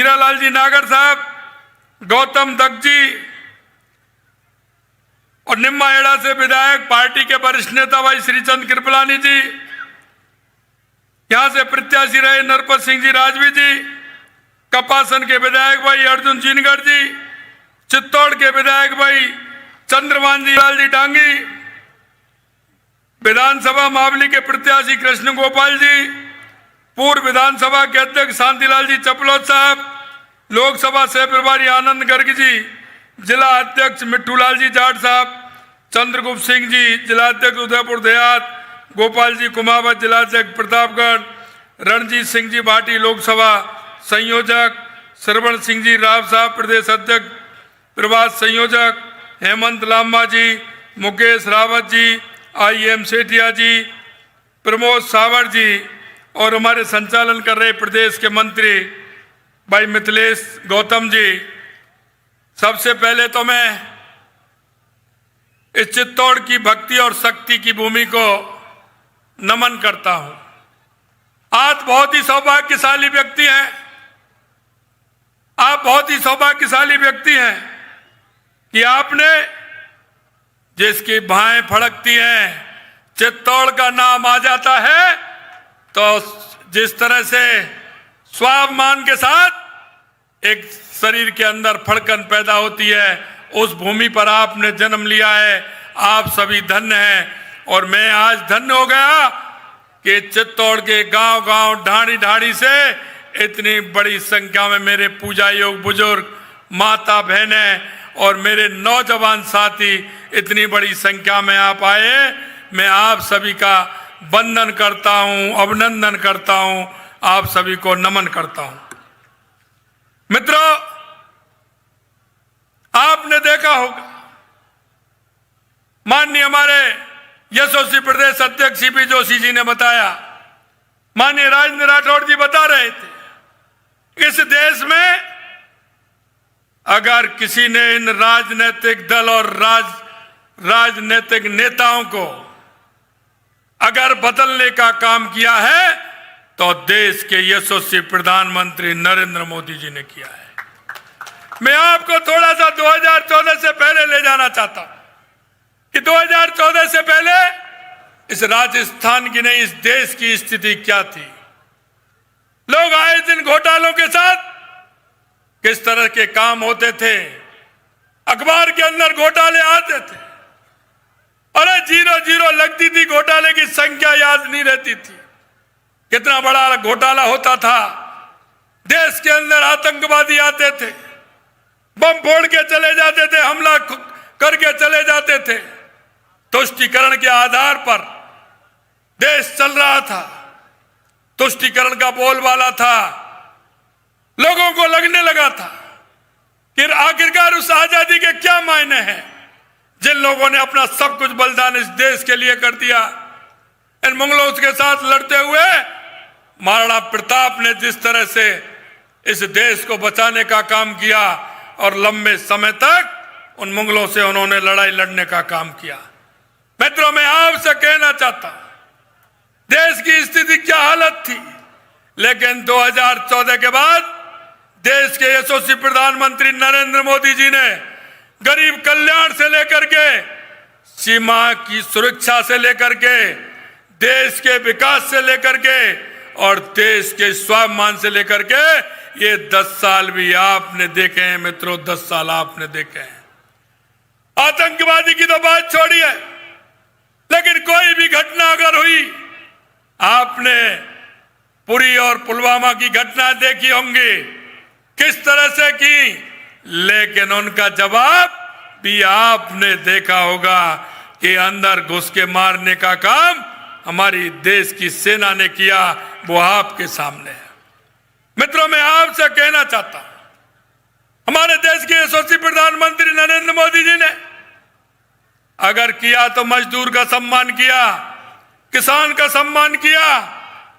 हीरालाल जी नागर साहब, गौतम दत्त जी और निम्माहेड़ा से विधायक पार्टी के वरिष्ठ नेता भाई श्रीचंद कृपलानी जी, यहां से प्रत्याशी रहे नरपत सिंह जी राजवी जी, कपासन के विधायक भाई अर्जुन जीनगढ़ जी, चित्तौड़ के विधायक भाई चंद्रमान जी लाल जी डांगी, विधानसभा मावली के प्रत्याशी कृष्ण गोपाल जी, पूर्व विधानसभा के अध्यक्ष शांतिलाल जी चपलोत साहब, लोकसभा सह प्रभारी आनंद गर्ग जी, जिला अध्यक्ष मिट्ठूलाल जी जाट साहब, चंद्रगुप्त सिंह जी जिला अध्यक्ष उदयपुर देहात, गोपाल जी कुमावत जिला अध्यक्ष प्रतापगढ़, रणजीत सिंह जी भाटी लोकसभा संयोजक, श्रवण सिंह जी राव साहब प्रदेश अध्यक्ष प्रभास संयोजक, हेमंत लांबा जी, मुकेश रावत जी, IM सेठिया जी, प्रमोद सावर जी और हमारे संचालन कर रहे प्रदेश के मंत्री भाई मिथिलेश गौतम जी। सबसे पहले तो मैं इस चित्तौड़ की भक्ति और शक्ति की भूमि को नमन करता हूं। आप बहुत ही सौभाग्यशाली व्यक्ति हैं, आप बहुत ही सौभाग्यशाली व्यक्ति हैं कि आपने जिसकी बाहें फड़कती हैं, चित्तौड़ का नाम आ जाता है तो जिस तरह से स्वाभिमान के साथ एक शरीर के अंदर फड़कन पैदा होती है, उस भूमि पर आपने जन्म लिया है। आप सभी धन्य हैं और मैं आज धन्य हो गया कि चित्तौड़ के गांव गांव ढाणी ढाणी से इतनी बड़ी संख्या में मेरे पूजा योग बुजुर्ग माता बहनें और मेरे नौजवान साथी इतनी बड़ी संख्या में आप आए। मैं आप सभी का वंदन करता हूं, अभिनंदन करता हूं, आप सभी को नमन करता हूं। मित्रों, आपने देखा होगा माननीय हमारे यशस्वी प्रदेश अध्यक्ष CP जोशी जी ने बताया, माननीय राजेंद्र राठौड़ जी बता रहे थे, इस देश में अगर किसी ने इन राजनीतिक दल और राजनीतिक नेताओं को अगर बदलने का काम किया है तो देश के यशस्वी प्रधानमंत्री नरेंद्र मोदी जी ने किया है। मैं आपको थोड़ा सा 2014 से पहले ले जाना चाहता हूं कि 2014 से पहले इस राजस्थान की नहीं, इस देश की स्थिति क्या थी। लोग आए दिन घोटालों के साथ किस तरह के काम होते थे, अखबार के अंदर घोटाले आते थे, अरे 0-0 लगती थी, घोटाले की संख्या याद नहीं रहती थी। कितना बड़ा घोटाला होता था, देश के अंदर आतंकवादी आते थे, बम फोड़ के चले जाते थे, हमला करके चले जाते थे। तुष्टीकरण के आधार पर देश चल रहा था, तुष्टीकरण का बोलबाला था, लोगों को लगने लगा था कि आखिरकार उस आजादी के क्या मायने हैं जिन लोगों ने अपना सब कुछ बलिदान इस देश के लिए कर दिया। इन मुगलों के साथ लड़ते हुए महाराणा प्रताप ने जिस तरह से इस देश को बचाने का काम किया और लंबे समय तक उन मुगलों से उन्होंने लड़ाई लड़ने का काम किया। मित्रों, मैं आपसे कहना चाहता हूं, देश की स्थिति क्या हालत थी, लेकिन 2014 के बाद देश के यशस्वी प्रधानमंत्री नरेंद्र मोदी जी ने गरीब कल्याण से लेकर के सीमा की सुरक्षा से लेकर के देश के विकास से लेकर के और देश के स्वाभिमान से लेकर के ये 10 साल भी आपने देखे हैं। मित्रों, 10 साल आपने देखे हैं। आतंकवादी की तो बात छोड़िए, लेकिन कोई भी घटना अगर हुई, आपने पुरी और पुलवामा की घटना देखी होंगी किस तरह से की, लेकिन उनका जवाब भी आपने देखा होगा कि अंदर घुस के मारने का काम हमारी देश की सेना ने किया, वो आपके सामने है। मित्रों, मैं आपसे कहना चाहता हूं, हमारे देश के यशस्वी प्रधानमंत्री नरेंद्र मोदी जी ने अगर किया तो मजदूर का सम्मान किया, किसान का सम्मान किया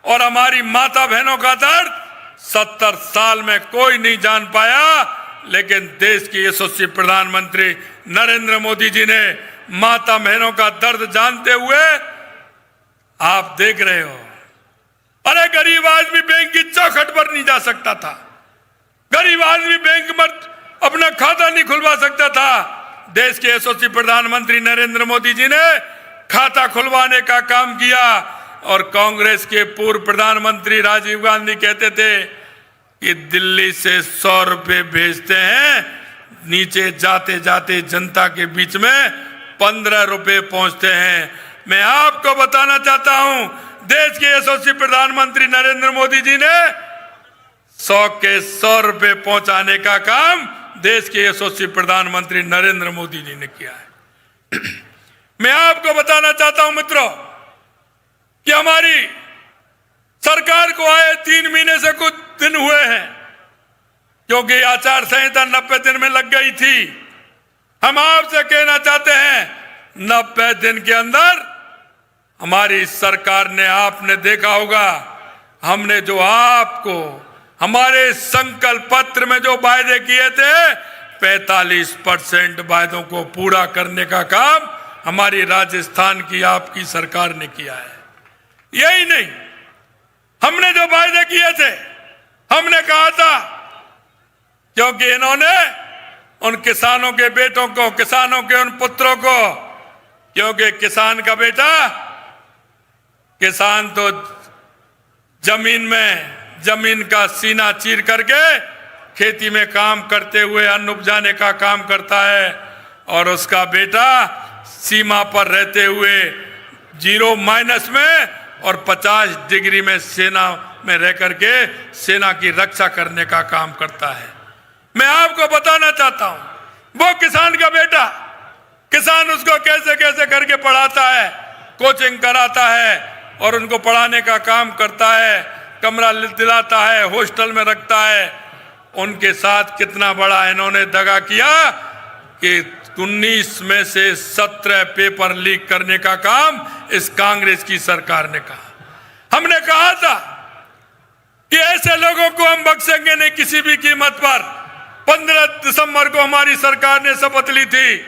और हमारी माता बहनों का दर्द 70 साल में कोई नहीं जान पाया, लेकिन देश के यशस्वी प्रधानमंत्री नरेंद्र मोदी जी ने माता बहनों का दर्द जानते हुए आप देख रहे हो, अरे गरीब आदमी बैंक की चौखट पर नहीं जा सकता था, गरीब आदमी बैंक में अपना खाता नहीं खुलवा सकता था। देश के यशस्वी प्रधानमंत्री नरेंद्र मोदी जी ने खाता खुलवाने का काम किया। और कांग्रेस के पूर्व प्रधानमंत्री राजीव गांधी कहते थे कि दिल्ली से 100 रुपए भेजते हैं, नीचे जाते जाते जनता के बीच में 15 रुपए पहुंचते हैं। मैं आपको बताना चाहता हूं, देश के यशस्वी प्रधानमंत्री नरेंद्र मोदी जी ने 100 के 100 रुपए पहुंचाने का काम देश के यशस्वी प्रधानमंत्री नरेंद्र मोदी जी ने किया है। मैं आपको बताना चाहता हूं मित्रों कि हमारी सरकार को आए 3 महीने से कुछ दिन हुए हैं, क्योंकि आचार संहिता 90 दिन में लग गई थी। हम आपसे कहना चाहते हैं 90 दिन के अंदर हमारी सरकार ने, आपने देखा होगा, हमने जो आपको हमारे संकल्प पत्र में जो वायदे किए थे 45% वायदों को पूरा करने का काम हमारी राजस्थान की आपकी सरकार ने किया है। यही नहीं, हमने जो वायदे किए थे, हमने कहा था, क्योंकि इन्होंने उन किसानों के बेटों को, किसानों के उन पुत्रों को, क्योंकि किसान का बेटा, किसान तो जमीन का सीना चीर करके खेती में काम करते हुए अन्न उपजाने का काम करता है, और उसका बेटा सीमा पर रहते हुए 0- में और 50 डिग्री में सेना में रह करके सेना की रक्षा करने का काम करता है। मैं आपको बताना चाहता हूं, वो किसान का बेटा, किसान उसको कैसे कैसे करके पढ़ाता है, कोचिंग कराता है और उनको पढ़ाने का काम करता है, कमरा दिलाता है, हॉस्टल में रखता है। उनके साथ कितना बड़ा इन्होंने दगा किया कि 19 में से 17 पेपर लीक करने का काम इस कांग्रेस की सरकार ने कहा। हमने कहा था कि ऐसे लोगों को हम बख्शेंगे नहीं किसी भी कीमत पर। 15 दिसंबर को हमारी सरकार ने शपथ ली थी।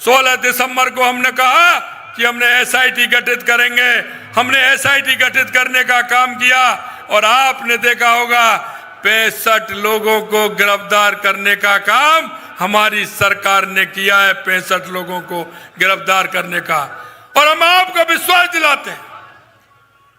16 दिसंबर को हमने कहा कि हमने एसआईटी गठित करेंगे। हमने एसआईटी गठित करने का काम किया और आपने देखा होगा 65 लोगों को गिरफ्तार करने का काम हमारी सरकार ने किया है। 65 लोगों को गिरफ्तार करने का। और हम आपको विश्वास दिलाते हैं,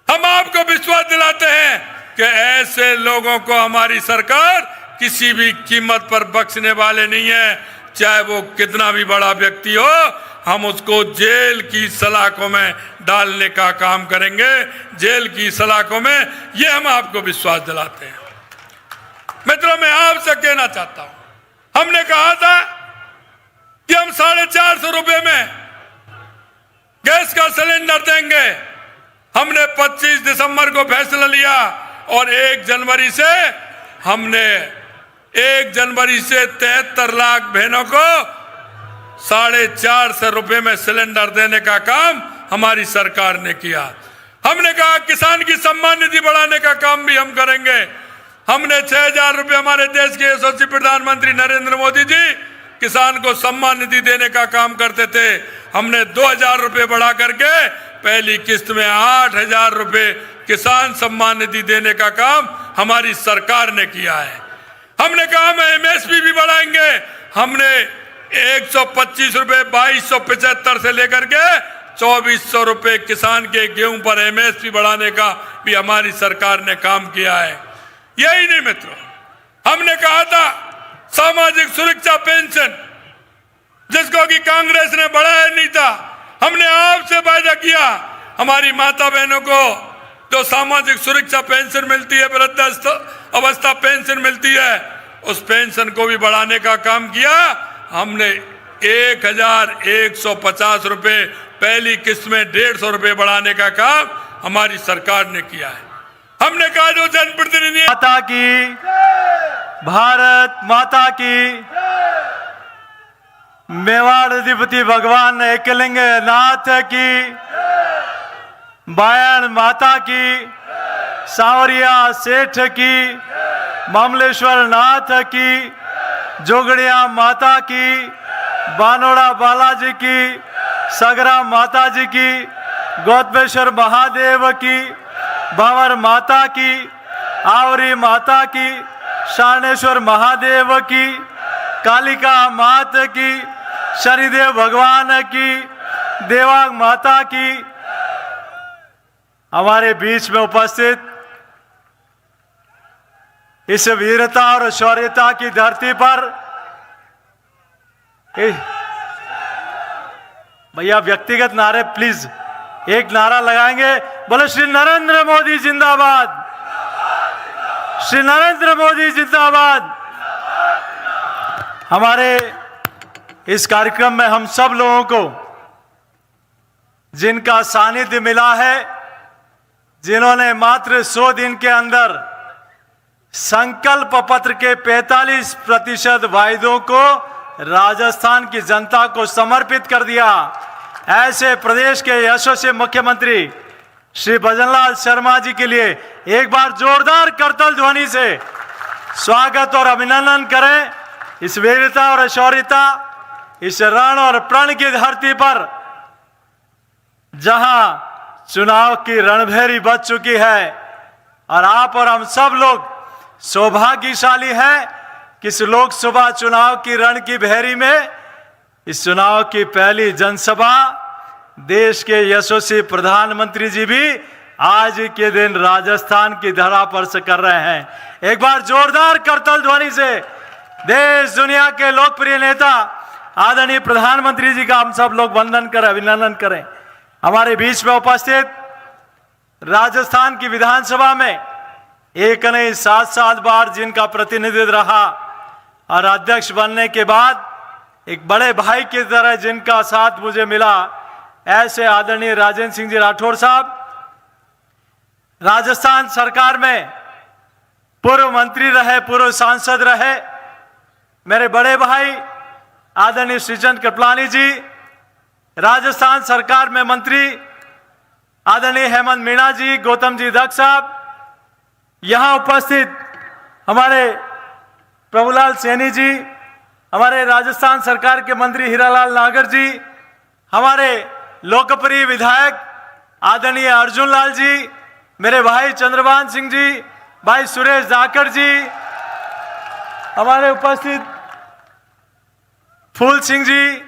हम आपको विश्वास दिलाते हैं कि ऐसे लोगों को हमारी सरकार किसी भी कीमत पर बख्शने वाले नहीं है। चाहे वो कितना भी बड़ा व्यक्ति हो, हम उसको जेल की सलाखों में डालने का काम करेंगे। जेल की सलाखों में, ये हम आपको विश्वास दिलाते हैं। मित्रों, मैं आपसे कहना चाहता हूं, हमने कहा था कि हम 450 रुपए में गैस का सिलेंडर देंगे। हमने 25 दिसंबर को फैसला लिया और 1 जनवरी से हमने 73 लाख बहनों को 450 रुपए में सिलेंडर देने का काम हमारी सरकार ने किया। हमने कहा किसान की सम्मान निधि बढ़ाने का काम भी हम करेंगे। हमने 6000 रुपए, हमारे देश के यशस्वी प्रधानमंत्री नरेंद्र मोदी जी किसान को सम्मान निधि देने का काम करते थे। हमने 2000 रुपए बढ़ा करके पहली किस्त में 8000 रुपए किसान सम्मान निधि देने का काम हमारी सरकार ने किया है। हमने कहा हम एमएसपी भी बढ़ाएंगे। हमने 125 रुपए 2275 से लेकर के 2400 रुपए किसान के गेहूं पर एमएसपी बढ़ाने का भी हमारी सरकार ने काम किया है। यही नहीं मित्रों, हमने कहा था सामाजिक सुरक्षा पेंशन, जिसको कि कांग्रेस ने बढ़ाया नहीं था, हमने आपसे वायदा किया हमारी माता बहनों को जो सामाजिक सुरक्षा पेंशन मिलती है, वृद्ध अवस्था पेंशन मिलती है, उस पेंशन को भी बढ़ाने का काम किया। हमने 1150 रुपए पहली किस्त में 150 रुपए बढ़ाने का काम हमारी सरकार ने किया है। हमने कहा जो जनप्रतिनिधि, माता की, भारत माता की, मेवाड़ अधिपति भगवान एकलिंग नाथ की, बायन माता की, सावरिया सेठ की, मामलेश्वर नाथ की, जोगड़िया माता की, बानोड़ा बालाजी की, सगरा माता जी की, गौतमेश्वर महादेव की, बावर माता की, आवरी माता की, शानेश्वर महादेव की, कालिका मात की, शनिदेव भगवान की, देवांग माता की। हमारे बीच में उपस्थित इस वीरता और शौर्यता की धरती पर भैया व्यक्तिगत नारे प्लीज एक नारा लगाएंगे, बोले श्री नरेंद्र मोदी जिंदाबाद, श्री नरेंद्र मोदी जिंदाबाद। हमारे इस कार्यक्रम में हम सब लोगों को जिनका सानिध्य मिला है, जिन्होंने मात्र 100 दिन के अंदर संकल्प पत्र के 45% वायदों को राजस्थान की जनता को समर्पित कर दिया, ऐसे प्रदेश के यशस्वी मुख्यमंत्री श्री भजनलाल शर्मा जी के लिए एक बार जोरदार करतल ध्वनि से स्वागत और अभिनंदन करें। इस वीरता और शौर्यता, इस रण और प्रण की धरती पर जहां चुनाव की रणभेरी बज चुकी है और आप और हम सब लोग सौभाग्यशाली हैं कि इस लोकसभा चुनाव की रण की भेरी में इस चुनाव की पहली जनसभा देश के यशस्वी प्रधानमंत्री जी भी आज के दिन राजस्थान की धरा पर से कर रहे हैं। एक बार जोरदार करतल ध्वनि से देश दुनिया के लोकप्रिय नेता आदरणीय प्रधानमंत्री जी का हम सब लोग वंदन करें, अभिनंदन करें। हमारे बीच में उपस्थित राजस्थान की विधानसभा में एक नहीं 7 बार जिनका प्रतिनिधित्व रहा और अध्यक्ष बनने के बाद एक बड़े भाई की तरह जिनका साथ मुझे मिला, ऐसे आदरणीय राजेंद्र सिंह जी राठौर साहब राजस्थान सरकार में पूर्व मंत्री रहे, पूर्व सांसद रहे। मेरे बड़े भाई आदरणीय श्रीचंद कृपलानी जी राजस्थान सरकार में मंत्री, आदरणीय हेमंत मीणा जी, गौतम जी दक्ष साहब, यहां उपस्थित हमारे प्रभुलाल सैनी जी, हमारे राजस्थान सरकार के मंत्री हीरालाल नागर जी, हमारे लोकप्रिय विधायक आदरणीय अर्जुन लाल जी, मेरे भाई चंद्रभान सिंह जी, भाई सुरेश जाखड़ जी, हमारे उपस्थित फूल सिंह जी,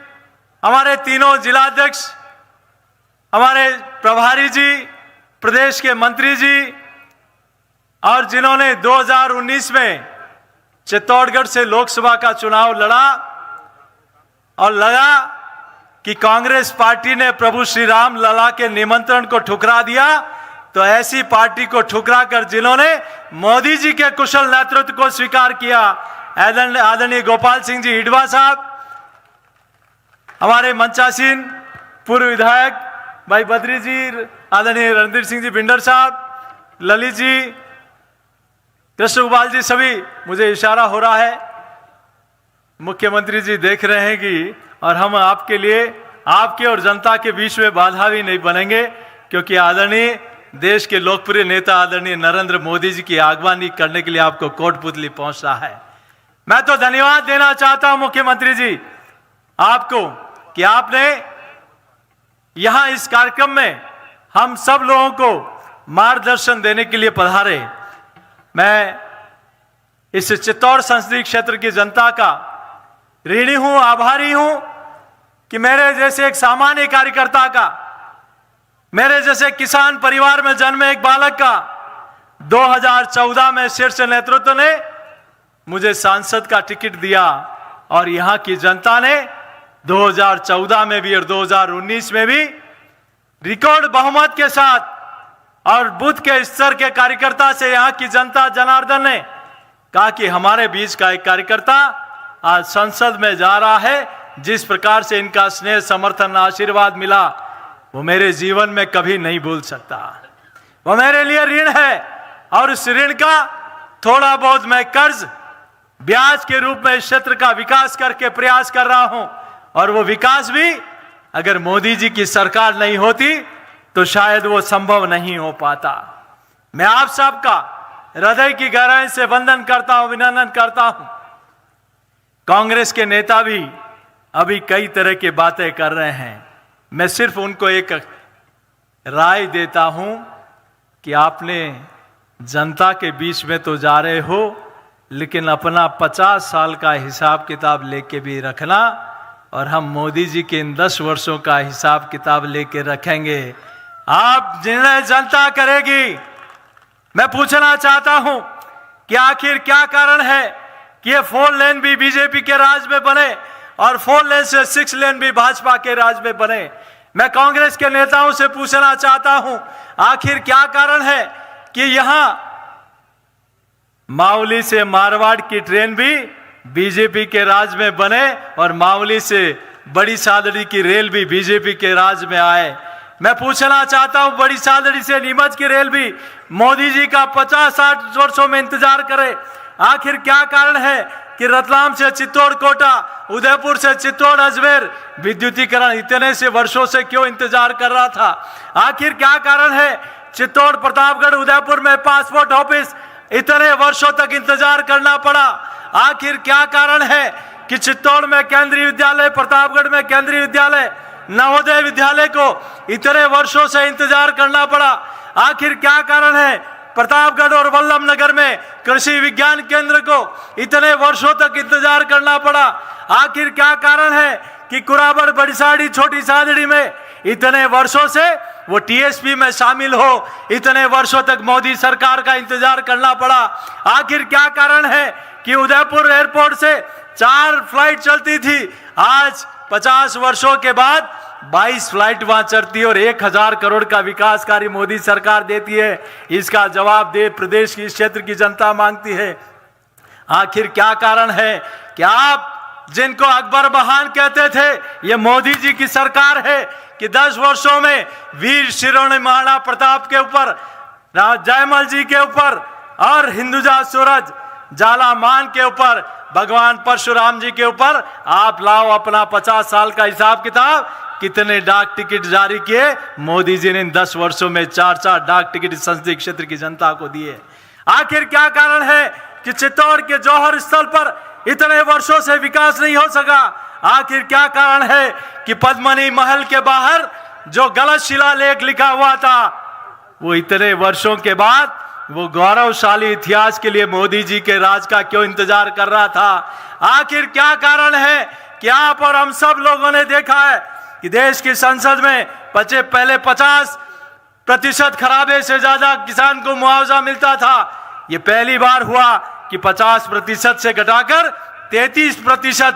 हमारे तीनों जिलाध्यक्ष, हमारे प्रभारी जी, प्रदेश के मंत्री जी, और जिन्होंने 2019 में चित्तौड़गढ़ से लोकसभा का चुनाव लड़ा और लगा कि कांग्रेस पार्टी ने प्रभु श्री राम लला के निमंत्रण को ठुकरा दिया, तो ऐसी पार्टी को ठुकरा कर जिन्होंने मोदी जी के कुशल नेतृत्व को स्वीकार किया, आदरणीय गोपाल सिंह जी हिडवा साहब, हमारे मंचासीन पूर्व विधायक भाई बद्री जी, आदरणीय रणधीर सिंह जी भिंडर साहब, ललित जी, कृष्ण गोपाल जी, सभी मुझे इशारा हो रहा है, मुख्यमंत्री जी देख रहे हैं कि और हम आपके लिए, आपके और जनता के बीच में बाधा भी नहीं बनेंगे, क्योंकि आदरणीय देश के लोकप्रिय नेता आदरणीय नरेंद्र मोदी जी की आगवानी करने के लिए आपको कोटपुतली पहुंच रहा है। मैं तो धन्यवाद देना चाहता हूं मुख्यमंत्री जी आपको कि आपने यहां इस कार्यक्रम में हम सब लोगों को मार्गदर्शन देने के लिए पधारे। मैं इस चित्तौड़ संसदीय क्षेत्र की जनता का ऋणी हूं, आभारी हूं कि मेरे जैसे एक सामान्य कार्यकर्ता का, मेरे जैसे किसान परिवार में जन्मे एक बालक का 2014 में शीर्ष नेतृत्व ने मुझे सांसद का टिकट दिया और यहां की जनता ने 2014 में भी और 2019 में भी रिकॉर्ड बहुमत के साथ और बूथ के स्तर के कार्यकर्ता से यहां की जनता जनार्दन ने कहा कि हमारे बीच का एक कार्यकर्ता आज संसद में जा रहा है, जिस प्रकार से इनका स्नेह, समर्थन, आशीर्वाद मिला वो मेरे जीवन में कभी नहीं भूल सकता। वो मेरे लिए ऋण है और उस ऋण का थोड़ा बहुत मैं कर्ज ब्याज के रूप में इस क्षेत्र का विकास करके प्रयास कर रहा हूं, और वो विकास भी अगर मोदी जी की सरकार नहीं होती तो शायद वो संभव नहीं हो पाता। मैं आप सबका हृदय की गहराई से वंदन करता हूं, अभिनंदन करता हूं। कांग्रेस के नेता भी अभी कई तरह की बातें कर रहे हैं, मैं सिर्फ उनको एक राय देता हूं कि आपने जनता के बीच में तो जा रहे हो, लेकिन अपना 50 साल का हिसाब किताब लेके भी रखना, और हम मोदी जी के इन 10 वर्षों का हिसाब किताब लेके रखेंगे। आप निर्णय जनता करेगी। मैं पूछना चाहता हूं कि आखिर क्या कारण है कि ये 4 लेन भी बीजेपी के राज में बने और 4 लेन से 6 लेन भी भाजपा के राज में बने। मैं कांग्रेस के नेताओं से पूछना चाहता हूं, आखिर क्या कारण है कि यहां मावली से मारवाड़ की ट्रेन भी बीजेपी के राज में बने और मावली से बड़ी सादड़ी की रेल भी बीजेपी के राज में आए। मैं पूछना चाहता हूं, बड़ी सादड़ी से नीमच की रेल भी मोदी जी का 50-60 वर्षों में इंतजार करे। आखिर क्या कारण है कि रतलाम से चित्तौड़ कोटा, उदयपुर से चित्तौड़ अजमेर विद्युतीकरण इतने से वर्षों से क्यों इंतजार कर रहा था? आखिर क्या कारण है चित्तौड़, प्रतापगढ़, उदयपुर में पासपोर्ट ऑफिस इतने वर्षों तक इंतजार करना पड़ा? आखिर क्या कारण है कि चित्तौड़ में केंद्रीय विद्यालय, प्रतापगढ़ में केंद्रीय विद्यालय, नवोदय विद्यालय को इतने वर्षों से इंतजार करना पड़ा? आखिर क्या कारण है प्रतापगढ़ और वल्लभ नगर में कृषि विज्ञान केंद्र को इतने वर्षों तक इंतजार करना पड़ा? आखिर क्या कारण है कि कुराबड़, बड़ीसाड़ी, छोटी सादड़ी में इतने वर्षों से वो टीएसपी में शामिल हो, इतने वर्षों तक मोदी सरकार का इंतजार करना पड़ा? आखिर क्या कारण है कि उदयपुर एयरपोर्ट से 4 फ्लाइट चलती थी, आज 50 वर्षों के बाद 22 फ्लाइट वहां चलती है और 1000 करोड़ का विकास कार्य मोदी सरकार देती है? इसका जवाब दे प्रदेश की, इस क्षेत्र की जनता मांगती है। आखिर क्या कारण है कि आप जिनको अकबर बहान कहते थे, ये मोदी जी की सरकार है कि 10 वर्षों में वीर शिरोमणि महाराणा प्रताप के ऊपर, जयमल जी के ऊपर और हिंदुजा सूरज झालामान के ऊपर, भगवान परशुराम जी के ऊपर आप लाओ अपना 50 साल का हिसाब किताब। कितने डाक टिकट जारी किए मोदी जी ने इन 10 वर्षों में? 4-4 डाक टिकट संसदीय क्षेत्र की जनता को दिए। आखिर क्या कारण है कि चित्तौड़ के जौहर स्थल पर इतने वर्षों से विकास नहीं हो सका? आखिर क्या कारण है कि पद्मनी महल के बाहर जो गलत शिलालेख लिखा हुआ था, वो इतने वर्षों के बाद वो गौरवशाली इतिहास के लिए मोदी जी के राज का क्यों इंतजार कर रहा था? आखिर क्या कारण है कि आप और हम सब लोगों ने देखा है कि देश की संसद में पहले 50% खराबे से ज्यादा किसान को मुआवजा मिलता था। ये पहली बार हुआ कि 50% से घटाकर 33%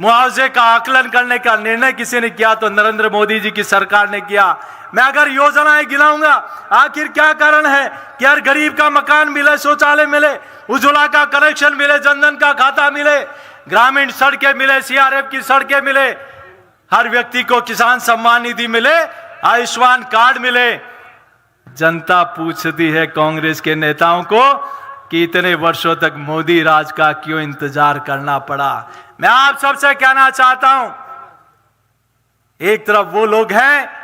मुआवजे का आकलन करने का निर्णय किसी ने किया, तो नरेंद्र मोदी जी की सरकार ने किया। मैं अगर योजनाएं गिनाऊंगा, आखिर क्या कारण है कि हर गरीब का मकान मिले, शौचालय मिले, उज्ज्वला का कनेक्शन मिले, जनधन का खाता मिले, ग्रामीण सड़कें मिले, सीआरएफ की सड़कें मिले, हर व्यक्ति को किसान सम्मान निधि मिले, आयुष्मान कार्ड मिले? जनता पूछती है कांग्रेस के नेताओं को कि इतने वर्षों तक मोदी राज का क्यों इंतजार करना पड़ा? मैं आप सबसे कहना चाहता हूं, एक तरफ वो लोग हैं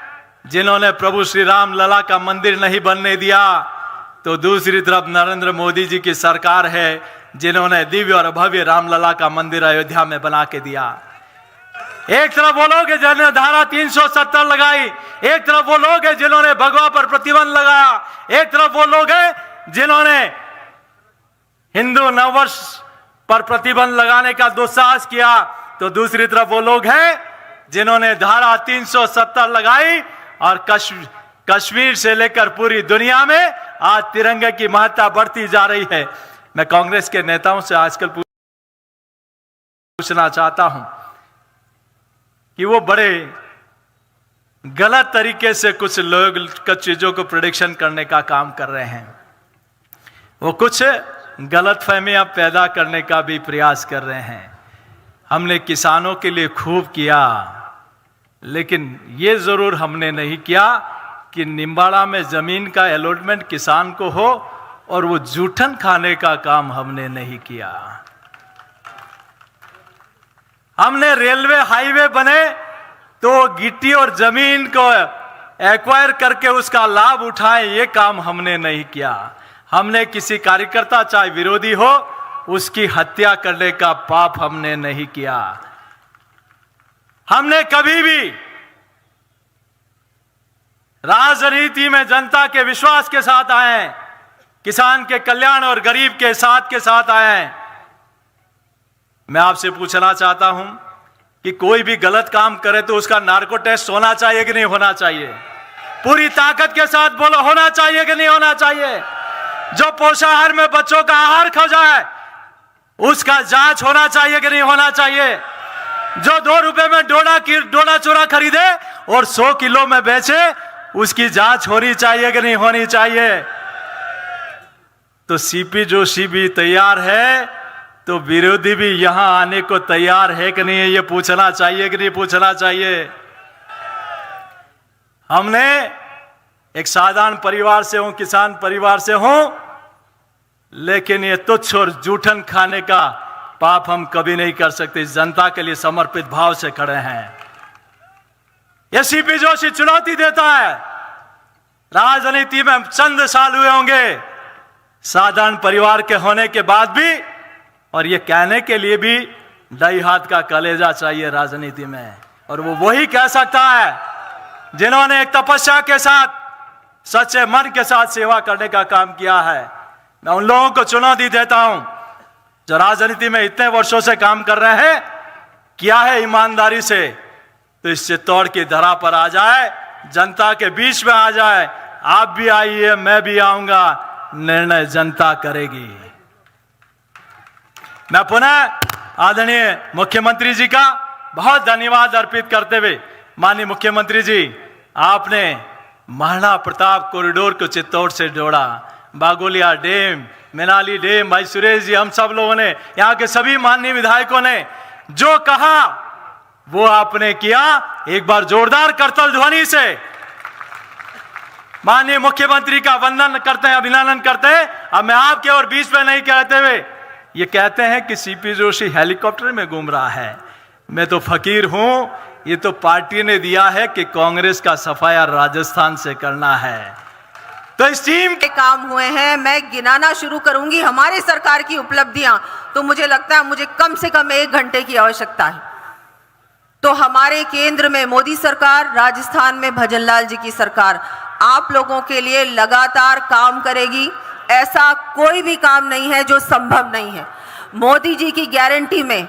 जिन्होंने प्रभु श्री राम लला का मंदिर नहीं बनने दिया, तो दूसरी तरफ नरेंद्र मोदी जी की सरकार है जिन्होंने दिव्य और भव्य रामलला का मंदिर अयोध्या में बना के दिया। एक तरफ वो लोग हैं जिन्होंने धारा 370 लगाई, एक तरफ वो लोग हैं जिन्होंने भगवा पर प्रतिबंध लगाया, एक तरफ वो लोग हैं जिन्होंने हिंदू नववर्ष पर प्रतिबंध लगाने का दुस्साहस किया, तो दूसरी तरफ वो लोग हैं जिन्होंने धारा 370 लगाई और कश्मीर से लेकर पूरी दुनिया में आज तिरंगे की महत्ता बढ़ती जा रही है। मैं कांग्रेस के नेताओं से आजकल पूछना चाहता हूं कि वो बड़े गलत तरीके से कुछ लोग कुछ चीजों को प्रेडिक्शन करने का काम कर रहे हैं, वो कुछ गलतफहमियां पैदा करने का भी प्रयास कर रहे हैं। हमने किसानों के लिए खूब किया, लेकिन ये जरूर हमने नहीं किया कि निम्बाड़ा में जमीन का अलॉटमेंट किसान को हो, और वो जूठन खाने का काम हमने नहीं किया। हमने रेलवे हाईवे बने तो गिट्टी और जमीन को एक्वायर करके उसका लाभ उठाएं, ये काम हमने नहीं किया। हमने किसी कार्यकर्ता चाहे विरोधी हो उसकी हत्या करने का पाप हमने नहीं किया। हमने कभी भी राजनीति में जनता के विश्वास के साथ आए, किसान के कल्याण और गरीब के साथ आए हैं। मैं आपसे पूछना चाहता हूं कि कोई भी गलत काम करे तो उसका नार्को टेस्ट होना चाहिए कि नहीं होना चाहिए? पूरी ताकत के साथ बोलो, होना चाहिए कि नहीं होना चाहिए? जो पोषाहार में बच्चों का आहार खा जाए उसका जांच होना चाहिए कि नहीं होना चाहिए? जो 2 रुपए में डोडा चूरा खरीदे और 100 किलो में बेचे उसकी जांच होनी चाहिए कि नहीं होनी चाहिए? तो सीपी जोशी भी तैयार है तो विरोधी भी यहां आने को तैयार है कि नहीं, ये पूछना चाहिए कि नहीं पूछना चाहिए? हमने एक साधारण परिवार से हूं, किसान परिवार से हूं, लेकिन ये तुच्छ और जूठन खाने का पाप हम कभी नहीं कर सकते। जनता के लिए समर्पित भाव से खड़े हैं। ये सीपी जोशी चुनौती देता है। राजनीति में चंद साल हुए होंगे, साधारण परिवार के होने के बाद भी, और ये कहने के लिए भी ढाई हाथ का कलेजा चाहिए राजनीति में। और वो वही कह सकता है जिन्होंने एक तपस्या के साथ, सच्चे मन के साथ सेवा करने का काम किया है। मैं उन लोगों को चुनौती देता हूं जो राजनीति में इतने वर्षों से काम कर रहे हैं, किया है ईमानदारी से, तो इस चित्तौड़ की धरा पर आ जाए, जनता के बीच में आ जाए। आप भी आइए, मैं भी आऊंगा, निर्णय जनता करेगी। मैं पुनः आदरणीय मुख्यमंत्री जी का बहुत धन्यवाद अर्पित करते हुए, माननीय मुख्यमंत्री जी, आपने महाराणा प्रताप कॉरिडोर को चित्तौड़ से जोड़ा, बागोलिया डैम, मेनाली डैम, भाई सुरेश जी, हम सब लोगों ने, यहाँ के सभी माननीय विधायकों ने जो कहा वो आपने किया। एक बार जोरदार करतल ध्वनि से माननीय मुख्यमंत्री का वंदन करते हैं, अभिनंदन करते हैं। अब मैं आपके और बीच में नहीं कहते हुए ये कहते हैं कि सीपी जोशी हेलीकॉप्टर में घूम रहा है। मैं तो फकीर हूं, ये तो पार्टी ने दिया है कि कांग्रेस का सफाया राजस्थान से करना है। तो इस टीम के काम हुए हैं, मैं गिनाना शुरू करूंगी हमारी सरकार की उपलब्धियां, तो मुझे लगता है मुझे कम से कम 1 घंटे की आवश्यकता है। तो हमारे केंद्र में मोदी सरकार, राजस्थान में भजनलाल जी की सरकार आप लोगों के लिए लगातार काम करेगी। ऐसा कोई भी काम नहीं है जो संभव नहीं है। मोदी जी की गारंटी में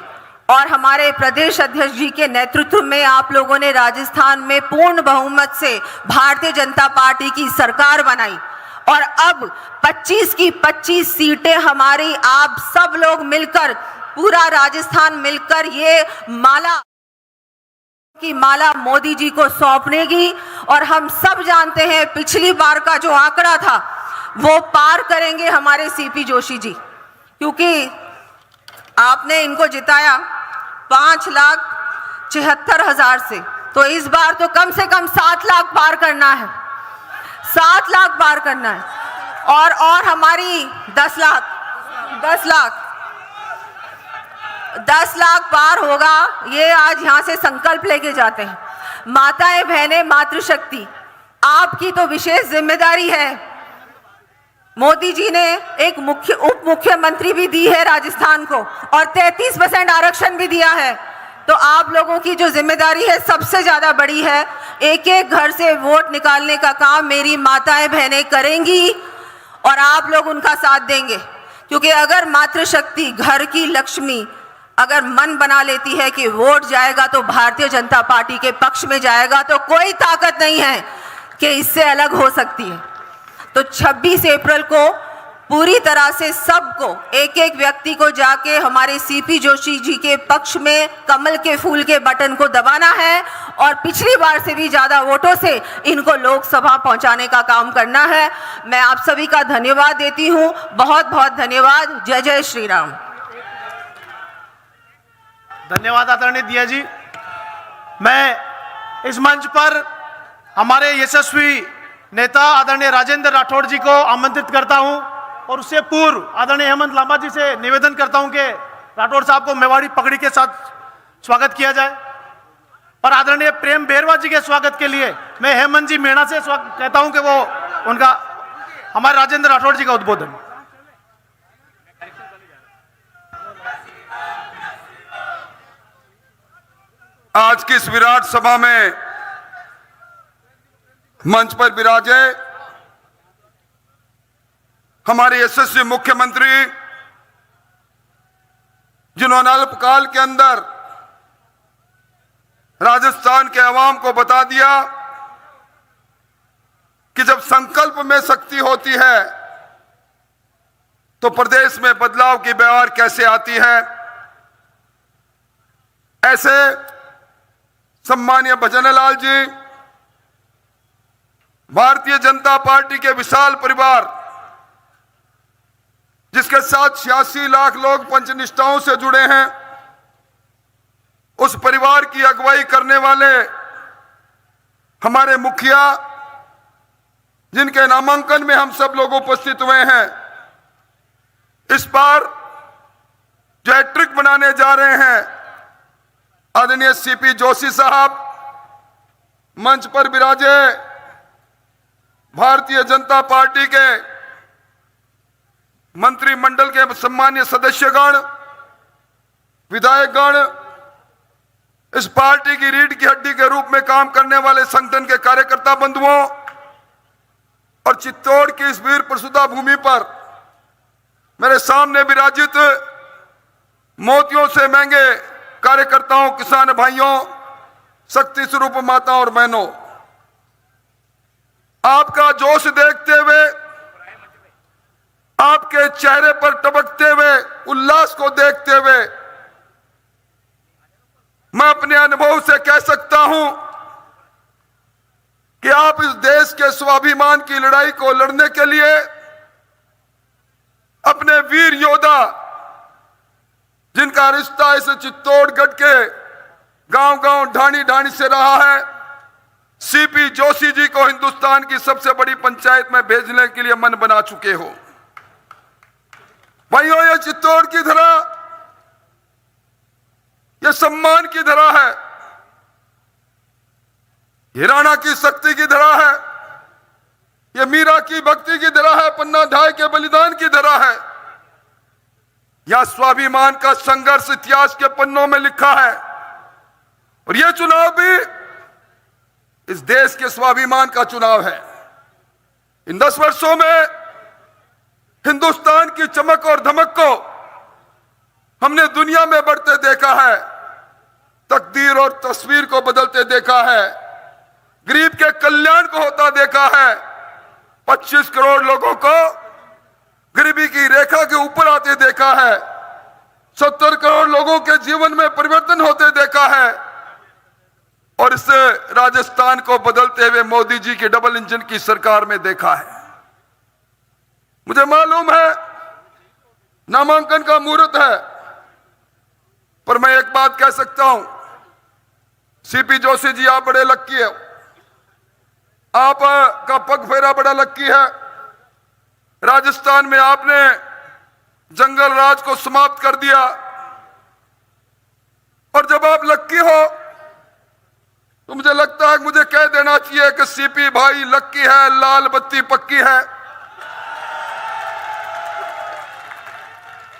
और हमारे प्रदेश अध्यक्ष जी के नेतृत्व में आप लोगों ने राजस्थान में पूर्ण बहुमत से भारतीय जनता पार्टी की सरकार बनाई और अब 25 की 25 सीटें हमारी, आप सब लोग मिलकर, पूरा राजस्थान मिलकर ये माला मोदी जी को सौंपनेगी। और हम सब जानते हैं पिछली बार का जो आंकड़ा था वो पार करेंगे हमारे सीपी जोशी जी, क्योंकि आपने इनको जिताया 5,76,000 से, तो इस बार तो कम से कम 7 लाख पार करना है, 7 लाख पार करना है। और हमारी 10 लाख पार होगा, ये आज यहाँ से संकल्प लेके जाते हैं। माताएं बहनें, मातृशक्ति, आपकी तो विशेष जिम्मेदारी है। मोदी जी ने एक उप मुख्यमंत्री भी दी है राजस्थान को और 33% आरक्षण भी दिया है। तो आप लोगों की जो जिम्मेदारी है सबसे ज्यादा बड़ी है। एक एक घर से वोट निकालने का काम मेरी माताएं बहनें करेंगी और आप लोग उनका साथ देंगे, क्योंकि अगर मातृशक्ति, घर की लक्ष्मी अगर मन बना लेती है कि वोट जाएगा तो भारतीय जनता पार्टी के पक्ष में जाएगा, तो कोई ताकत नहीं है कि इससे अलग हो सकती है। तो 26 अप्रैल को पूरी तरह से सबको, एक एक व्यक्ति को जाके हमारे सीपी जोशी जी के पक्ष में कमल के फूल के बटन को दबाना है और पिछली बार से भी ज्यादा वोटों से इनको लोकसभा पहुंचाने का काम करना है। मैं आप सभी का धन्यवाद देती हूं, बहुत बहुत धन्यवाद। जय जय श्री राम। धन्यवाद आदरणीय दिया जी। मैं इस मंच पर हमारे यशस्वी नेता आदरणीय राजेंद्र राठौड़ जी को आमंत्रित करता हूं और उससे पूर्व आदरणीय हेमंत लांबा जी से निवेदन करता हूं कि राठौड़ साहब को मेवाड़ी पगड़ी के साथ स्वागत किया जाए। और आदरणीय प्रेम बेरवा जी के स्वागत के लिए मैं हेमंत जी मीणा से कहता हूं कि वो उनका, हमारे राजेंद्र राठौड़ जी का उद्बोधन। आज की इस विराट सभा में मंच पर विराजे हमारे यशस्वी मुख्यमंत्री, जिन्होंने अल्पकाल के अंदर राजस्थान के अवाम को बता दिया कि जब संकल्प में शक्ति होती है तो प्रदेश में बदलाव की बहार कैसे आती है। ऐसे सम्मानीय भजनलाल जी, भारतीय जनता पार्टी के विशाल परिवार, जिसके साथ 86 लाख लोग पंचनिष्ठाओं से जुड़े हैं, उस परिवार की अगुवाई करने वाले हमारे मुखिया, जिनके नामांकन में हम सब लोग उपस्थित हुए हैं, इस बार जो हैट्रिक बनाने जा रहे हैं, आदरणीय सीपी जोशी साहब, मंच पर विराजे भारतीय जनता पार्टी के मंत्रिमंडल के सम्मानीय सदस्यगण, विधायकगण, इस पार्टी की रीढ़ की हड्डी के रूप में काम करने वाले संगठन के कार्यकर्ता बंधुओं और चित्तौड़ की इस वीर प्रसूता भूमि पर मेरे सामने विराजित मोतियों से महंगे कार्यकर्ताओं, किसान भाइयों, शक्ति स्वरूप माता और बहनों, आपका जोश देखते हुए, आपके चेहरे पर टपकते हुए उल्लास को देखते हुए मैं अपने अनुभव से कह सकता हूं कि आप इस देश के स्वाभिमान की लड़ाई को लड़ने के लिए अपने वीर योद्धा, जिनका रिश्ता इस चित्तौड़गढ़ के गांव-गांव, ढाणी-ढाणी से रहा है, सीपी जोशी जी को हिंदुस्तान की सबसे बड़ी पंचायत में भेजने के लिए मन बना चुके हो। भाइयों, ये चित्तौड़ की धरा, ये सम्मान की धरा है, ये राणा की शक्ति की धरा है, ये मीरा की भक्ति की धरा है, पन्ना ढाई के बलिदान की धरा है। यह स्वाभिमान का संघर्ष इतिहास के पन्नों में लिखा है और यह चुनाव भी इस देश के स्वाभिमान का चुनाव है। इन 10 वर्षों में हिंदुस्तान की चमक और धमक को हमने दुनिया में बढ़ते देखा है, तकदीर और तस्वीर को बदलते देखा है, गरीब के कल्याण को होता देखा है, 25 करोड़ लोगों को गरीबी की रेखा के ऊपर आते देखा है, 70 करोड़ लोगों के जीवन में परिवर्तन होते देखा है और इस राजस्थान को बदलते हुए मोदी जी की डबल इंजन की सरकार में देखा है। मुझे मालूम है नामांकन का मुहूर्त है, पर मैं एक बात कह सकता हूं, सीपी जोशी जी, आप बड़े लक्की है, आपका पग फेरा बड़ा लक्की है। राजस्थान में आपने जंगल राज को समाप्त कर दिया और जब आप लक्की हो तो मुझे लगता है, मुझे कह देना चाहिए कि सीपी भाई लक्की है, लाल बत्ती पक्की है।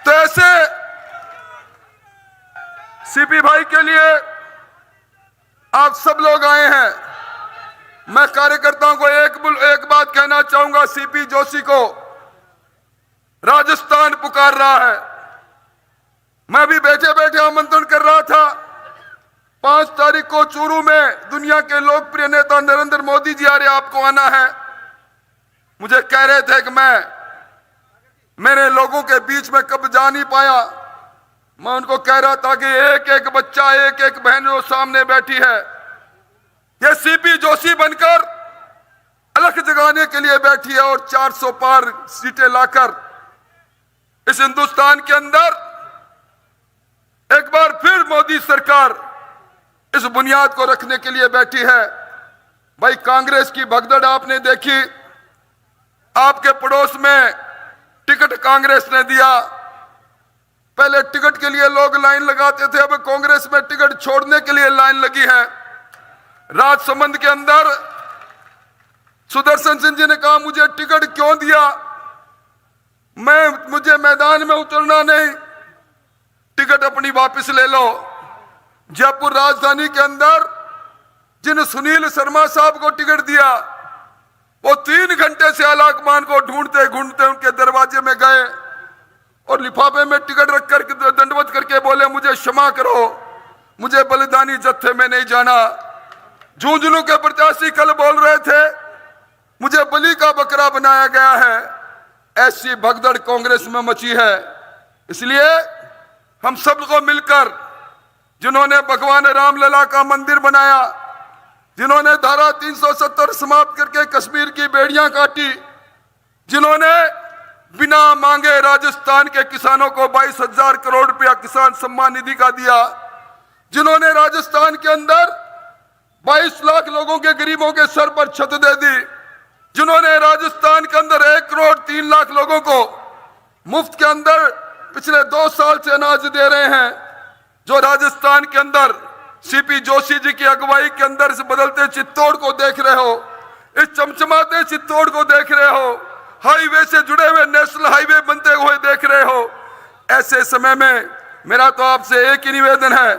तो ऐसे सीपी भाई के लिए आप सब लोग आए हैं। मैं कार्यकर्ताओं को एक बात कहना चाहूंगा, सीपी जोशी को राजस्थान पुकार रहा है। मैं भी बैठे बैठे आमंत्रण कर रहा था, 5 तारीख को चूरू में दुनिया के लोकप्रिय नेता नरेंद्र मोदी जी आ रहे, आपको आना है। मुझे कह रहे थे कि मैं मेरे लोगों के बीच में कब जा नहीं पाया। मैं उनको कह रहा था कि एक एक बच्चा, एक एक बहन जो सामने बैठी है, ये सीपी जोशी बनकर अलख जगाने के लिए बैठी है और 400 पार सीटें लाकर इस हिंदुस्तान के अंदर एक बार फिर मोदी सरकार इस बुनियाद को रखने के लिए बैठी है। भाई, कांग्रेस की भगदड़ आपने देखी, आपके पड़ोस में टिकट कांग्रेस ने दिया। पहले टिकट के लिए लोग लाइन लगाते थे, अब कांग्रेस में टिकट छोड़ने के लिए लाइन लगी है। राजसमंद के अंदर सुदर्शन सिंह जी ने कहा, मुझे टिकट क्यों दिया, मुझे मैदान में उतरना नहीं, टिकट अपनी वापस ले लो। जयपुर राजधानी के अंदर जिन सुनील शर्मा साहब को टिकट दिया, वो 3 घंटे से आलाकमान को ढूंढते ढूंढते उनके दरवाजे में गए और लिफाफे में टिकट रख कर दंडवत करके बोले, मुझे क्षमा करो, मुझे बलिदानी जत्थे में नहीं जाना। झुंझुनू के प्रत्याशी कल बोल रहे थे, मुझे बलि का बकरा बनाया गया है। ऐसी भगदड़ कांग्रेस में मची है। इसलिए हम सबको मिलकर, जिन्होंने भगवान रामलला का मंदिर बनाया, जिन्होंने धारा 370 समाप्त करके कश्मीर की बेड़ियां काटी, जिन्होंने बिना मांगे राजस्थान के किसानों को 22,000 करोड़ रुपया किसान सम्मान निधि का दिया, जिन्होंने राजस्थान के अंदर 22 लाख लोगों के गरीबों के सर पर छत दे दी, जिन्होंने राजस्थान के अंदर 1 करोड़ 3 लाख लोगों को मुफ्त के अंदर पिछले 2 साल से अनाज दे रहे हैं, जो राजस्थान के अंदर सीपी जोशी जी की अगुवाई के अंदर से बदलते चित्तौड़ को देख रहे हो, इस चमचमाते चित्तौड़ को देख रहे हो, हाईवे से जुड़े हुए नेशनल हाईवे बनते हुए देख रहे हो। ऐसे समय में मेरा तो आपसे एक ही निवेदन है,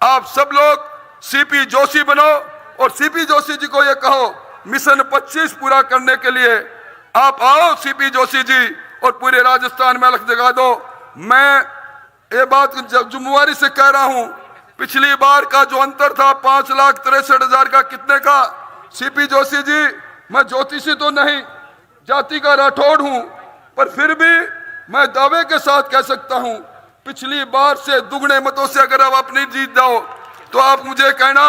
आप सब लोग सीपी जोशी बनो और सीपी जोशी जी को ये कहो, मिशन 25 पूरा करने के लिए आप आओ सीपी जोशी जी, और पूरे राजस्थान में अलख जगा दो। मैं ये बात जुम्मेवारी से कह रहा हूं, पिछली बार का जो अंतर था 5,63,000 का, कितने का? सीपी जोशी जी, मैं ज्योतिषी तो नहीं, जाति का राठौड़ हूं, पर फिर भी मैं दावे के साथ कह सकता हूं, पिछली बार से दुगने मतों से अगर आप अपनी जीत जाओ तो आप मुझे कहना,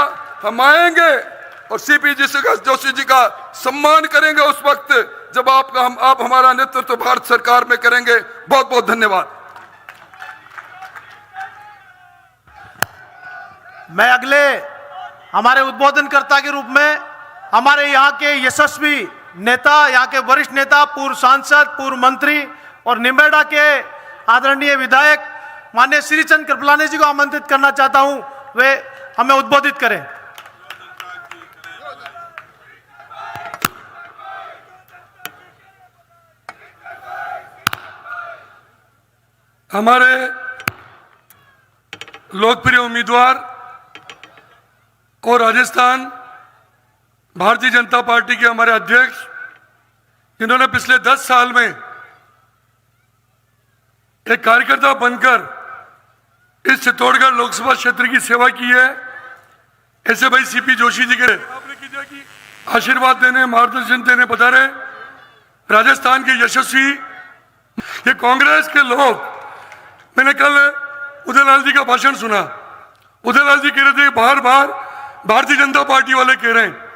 हम आएंगे और सीपी जोशी जी का सम्मान करेंगे उस वक्त जब आप हमारा नेतृत्व भारत सरकार में करेंगे। बहुत बहुत धन्यवाद। मैं अगले हमारे उद्बोधनकर्ता के रूप में हमारे यहाँ के यशस्वी नेता, यहाँ के वरिष्ठ नेता, पूर्व सांसद, पूर्व मंत्री और निम्बेड़ा के आदरणीय विधायक माननीय श्रीचंद कृपलानी जी को आमंत्रित करना चाहता हूं, वे हमें उद्बोधित करें। हमारे लोकप्रिय उम्मीदवार और राजस्थान भारतीय जनता पार्टी के हमारे अध्यक्ष, जिन्होंने पिछले 10 साल में एक कार्यकर्ता बनकर इस चित्तौड़गढ़ लोकसभा क्षेत्र की सेवा की है, ऐसे भाई सीपी जोशी जी के आशीर्वाद देने, मार्गदर्शन देने पधारे राजस्थान के यशस्वी ये कांग्रेस के लोग। मैंने कल उदयलाल जी का भाषण सुना, उदयलाल जी कह रहे थे बार बार भारतीय जनता पार्टी वाले कह रहे हैं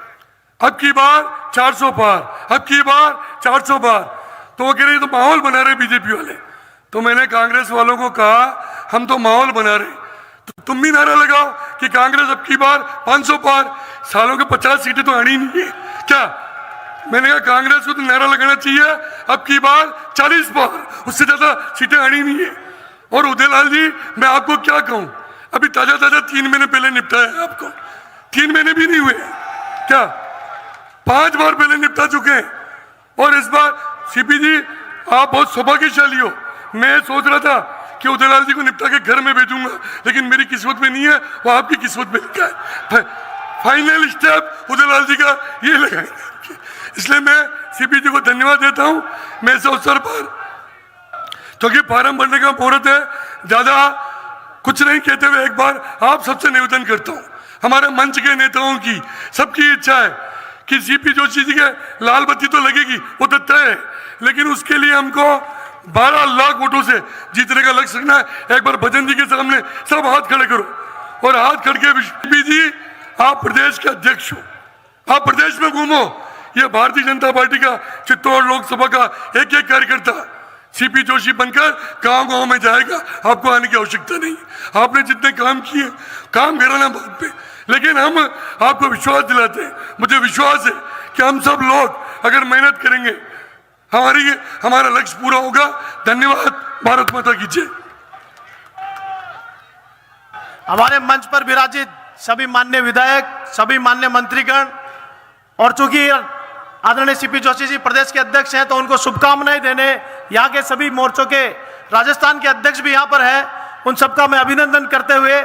अब की बार 400 पार, अब की बार 400 पार, तो वो कह रहे तो माहौल बना रहे बीजेपी वाले। तो मैंने कांग्रेस वालों को कहा, हम तो माहौल बना रहे, तो तुम भी नारा लगाओ कि कांग्रेस अब की बार 500 पार, सालों के 50 सीटें तो आनी नहीं है क्या? मैंने कहा कांग्रेस को तो नारा लगाना चाहिए अब की बार 40 पार, उससे ज्यादा सीटें आनी नहीं है। और उदयलाल जी, मैं आपको क्या कहूं, अभी ताजा 3 महीने पहले निपटाया है आपको, 3 महीने भी नहीं हुए क्या, 5 बार पहले निपटा चुके हैं। और इस बार सीपी जी आप बहुत सौभाग्यशाली हो। मैं सोच रहा था कि उदयलाल जी को निपटा के घर में भेजूंगा, लेकिन मेरी किस्मत में नहीं है, वो आपकी किस्मत में लिखा है। फाइनल स्टेप उदयलाल जी का ये लगाएंगे, इसलिए मैं सीपी जी को धन्यवाद देता हूं। मैं इस अवसर पर, क्योंकि फार्म भरने का मुहूर्त है, ज्यादा कुछ नहीं कहते हुए एक बार आप सबसे निवेदन करता हूं, हमारे मंच के नेताओं की सबकी इच्छा है कि सीपी जोशी जी के लाल बत्ती तो लगेगी, वो तो तय है, लेकिन उसके लिए हमको 12 लाख वोटों से जीतने का लक्ष्य रखना है। एक बार भजन जी के सामने सब हाथ खड़े करो और हाथ खड़े के, सीपी जी आप प्रदेश के अध्यक्ष हो, आप प्रदेश में घूमो, ये भारतीय जनता पार्टी का चित्तौड़ लोकसभा का एक एक कार्यकर्ता सीपी जोशी बनकर गांव गांव में जाएगा, आपको आने की आवश्यकता नहीं। आपने जितने काम किए, काम कराना बात पे, लेकिन हम आपको विश्वास दिलाते हैं, मुझे विश्वास है कि हम सब लोग अगर मेहनत करेंगे हमारा लक्ष्य पूरा होगा। धन्यवाद। भारत माता की जय। हमारे मंच पर विराजित सभी माननीय विधायक, सभी माननीय मंत्रीगण, और चूंकि आदरणीय सीपी जोशी जी प्रदेश के अध्यक्ष हैं तो उनको शुभकामनाएं देने यहाँ के सभी मोर्चों के राजस्थान के अध्यक्ष भी यहाँ पर हैं, उन सबका मैं अभिनंदन करते हुए